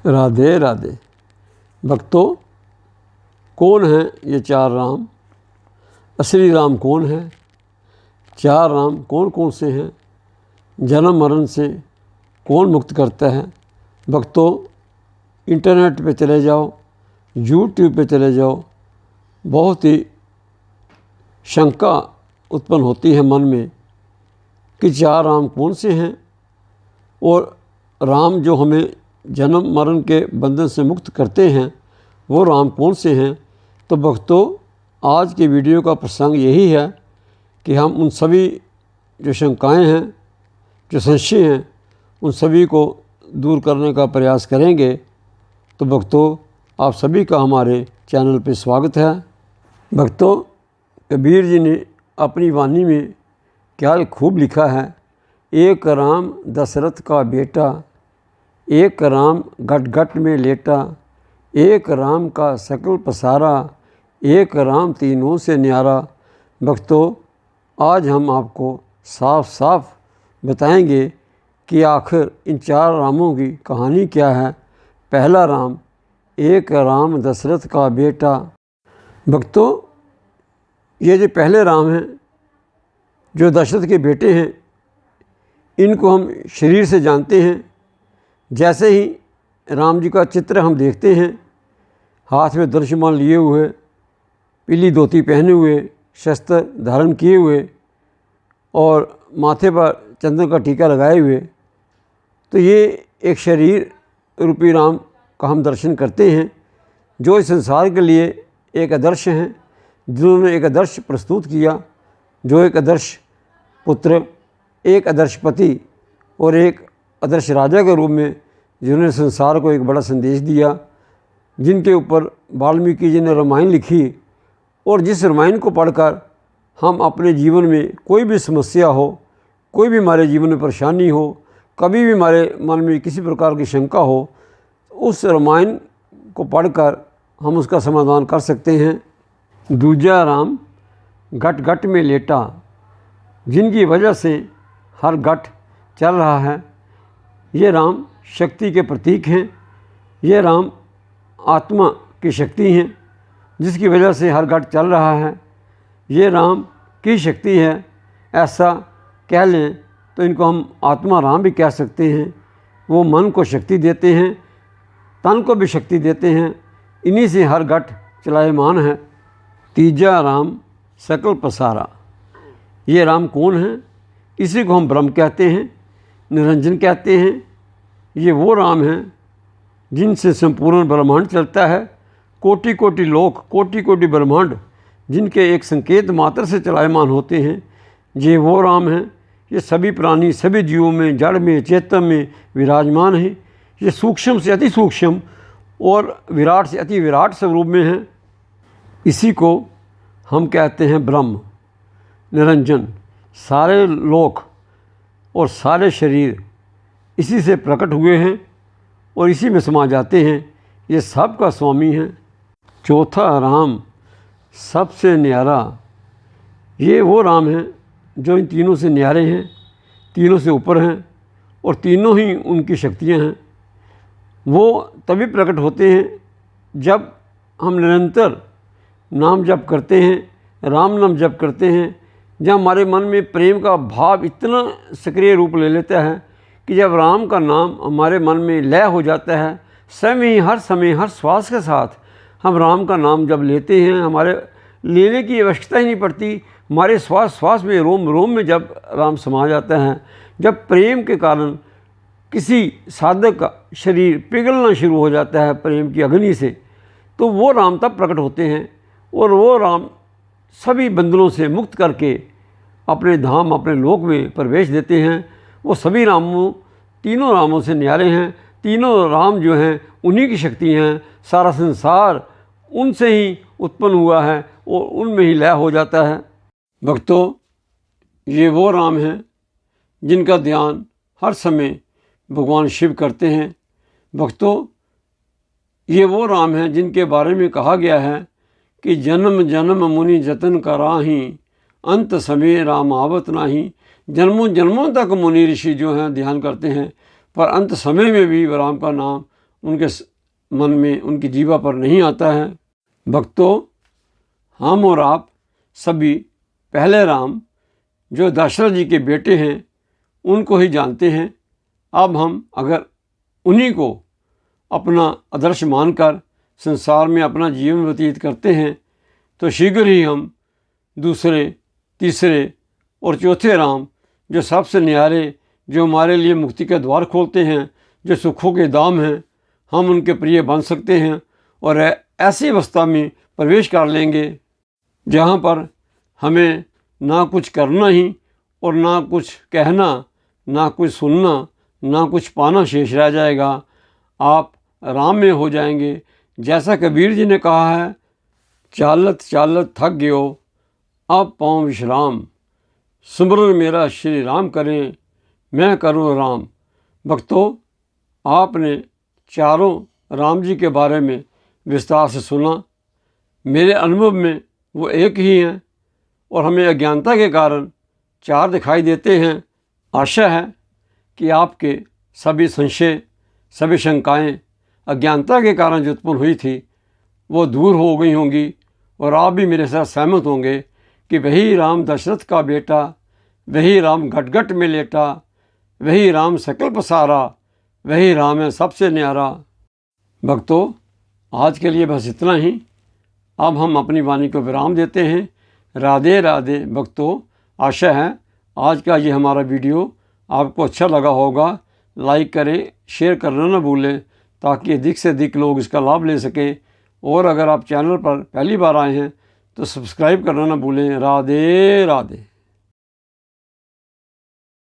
राधे राधे। भक्तों, कौन है ये चार राम? असली राम कौन है? चार राम कौन कौन से हैं? जन्म मरण से कौन मुक्त करता है? भक्तों, इंटरनेट पे चले जाओ, यूट्यूब पे चले जाओ, बहुत ही शंका उत्पन्न होती है मन में कि चार राम कौन से हैं और राम जो हमें जन्म मरण के बंधन से मुक्त करते हैं वो राम कौन से हैं। तो भक्तों, आज की वीडियो का प्रसंग यही है कि हम उन सभी जो शंकाएं हैं, जो संशय हैं, उन सभी को दूर करने का प्रयास करेंगे। तो भक्तों, आप सभी का हमारे चैनल पर स्वागत है। भक्तों, कबीर जी ने अपनी वाणी में क्या खूब लिखा है, एक राम दशरथ का बेटा, एक राम घट घट में लेटा, एक राम का सकल पसारा, एक राम तीनों से न्यारा। भक्तों, आज हम आपको साफ साफ बताएंगे कि आखिर इन चार रामों की कहानी क्या है। पहला राम, एक राम दशरथ का बेटा। भक्तों, ये जो पहले राम हैं जो दशरथ के बेटे हैं, इनको हम शरीर से जानते हैं। जैसे ही राम जी का चित्र हम देखते हैं, हाथ में धनुष्मान लिए हुए, पीली धोती पहने हुए, शस्त्र धारण किए हुए और माथे पर चंदन का टीका लगाए हुए, तो ये एक शरीर रूपी राम का हम दर्शन करते हैं जो इस संसार के लिए एक आदर्श हैं, जिन्होंने एक आदर्श प्रस्तुत किया, जो एक आदर्श पुत्र, एक आदर्श पति और एक आदर्श राजा के रूप में जिन्होंने संसार को एक बड़ा संदेश दिया, जिनके ऊपर वाल्मीकि जी ने रामायण लिखी और जिस रामायण को पढ़कर हम अपने जीवन में कोई भी समस्या हो, कोई भी हमारे जीवन में परेशानी हो, कभी भी हमारे मन में किसी प्रकार की शंका हो, उस रामायण को पढ़कर हम उसका समाधान कर सकते हैं। दूजा राम घट घट में लेटा, जिनकी वजह से हर घट चल रहा है, ये राम शक्ति के प्रतीक हैं। ये राम आत्मा की शक्ति हैं, जिसकी वजह से हर घट चल रहा है। ये राम की शक्ति है, ऐसा कह लें तो इनको हम आत्मा राम भी कह सकते हैं। वो मन को शक्ति देते हैं, तन को भी शक्ति देते हैं, इन्हीं से हर घट चलायमान है। तीजा राम सकल पसारा। ये राम कौन है? इसी को हम ब्रह्म कहते हैं, निरंजन कहते हैं। ये वो राम हैं जिनसे संपूर्ण ब्रह्मांड चलता है। कोटि कोटि लोक, कोटि कोटि ब्रह्मांड जिनके एक संकेत मात्र से चलायमान होते हैं, ये वो राम हैं। ये सभी प्राणी, सभी जीवों में, जड़ में, चेतन में विराजमान हैं। ये सूक्ष्म से अति सूक्ष्म और विराट से अति विराट स्वरूप में हैं। इसी को हम कहते हैं ब्रह्म, निरंजन। सारे लोक और सारे शरीर इसी से प्रकट हुए हैं और इसी में समा जाते हैं। ये सब का स्वामी है। चौथा राम सबसे न्यारा। ये वो राम हैं जो इन तीनों से न्यारे हैं, तीनों से ऊपर हैं और तीनों ही उनकी शक्तियाँ हैं। वो तभी प्रकट होते हैं जब हम निरंतर नाम जप करते हैं, राम नाम जप करते हैं। जब हमारे मन में प्रेम का भाव इतना सक्रिय रूप ले लेता है कि जब राम का नाम हमारे मन में लय हो जाता है, समय हर समय हर श्वास के साथ हम राम का नाम जब लेते हैं, हमारे लेने की आवश्यकता ही नहीं पड़ती। हमारे श्वास श्वास में, रोम रोम में जब राम समा जाता है, जब प्रेम के कारण किसी साधक का शरीर पिघलना शुरू हो जाता है प्रेम की अग्नि से, तो वो राम तब प्रकट होते हैं और वो राम सभी बंधनों से मुक्त करके अपने धाम, अपने लोक में प्रवेश देते हैं। वो सभी रामों, तीनों रामों से न्यारे हैं। तीनों राम जो हैं उन्हीं की शक्ति हैं। सारा संसार उनसे ही उत्पन्न हुआ है और उनमें ही लय हो जाता है। भक्तों, ये वो राम हैं जिनका ध्यान हर समय भगवान शिव करते हैं। भक्तों, ये वो राम हैं जिनके बारे में कहा गया है कि जन्म जन्म मुनि जतन कराही, अंत समय राम आवत नाही। जन्मों जन्मों तक मुनि ऋषि जो हैं ध्यान करते हैं, पर अंत समय में भी राम का नाम उनके मन में, उनकी जीवा पर नहीं आता है। भक्तों, हम और आप सभी पहले राम जो दशरथ जी के बेटे हैं उनको ही जानते हैं। अब हम अगर उन्हीं को अपना आदर्श मानकर संसार में अपना जीवन व्यतीत करते हैं तो शीघ्र ही हम दूसरे, तीसरे और चौथे राम जो सबसे न्यारे, जो हमारे लिए मुक्ति के द्वार खोलते हैं, जो सुखों के दाम हैं, हम उनके प्रिय बन सकते हैं और ऐसी अवस्था में प्रवेश कर लेंगे जहाँ पर हमें ना कुछ करना ही और ना कुछ कहना, ना कुछ सुनना, ना कुछ पाना शेष रह जाएगा। आप राम में हो जाएंगे। जैसा कबीर जी ने कहा है, चालत चालत थक गयो अब पाँव विश्राम, सुमरन मेरा श्री राम करें मैं करूँ राम। भक्तों, आपने चारों राम जी के बारे में विस्तार से सुना। मेरे अनुभव में वो एक ही हैं और हमें अज्ञानता के कारण चार दिखाई देते हैं। आशा है कि आपके सभी संशय, सभी शंकाएं अज्ञानता के कारण जो उत्पन्न हुई थी वो दूर हो गई होंगी और आप भी मेरे साथ सहमत होंगे कि वही राम दशरथ का बेटा, वही राम घट घट में लेटा, वही राम सकल पसारा, वही राम है सबसे न्यारा। भक्तों, आज के लिए बस इतना ही। अब हम अपनी वाणी को विराम देते हैं। राधे राधे। भक्तों, आशा है आज का ये हमारा वीडियो आपको अच्छा लगा होगा। लाइक करें, शेयर करना ना भूलें ताकि अधिक से अधिक लोग इसका लाभ ले सकें। और अगर आप चैनल पर पहली बार आए हैं तो सब्सक्राइब करना ना भूलें। राधे राधे।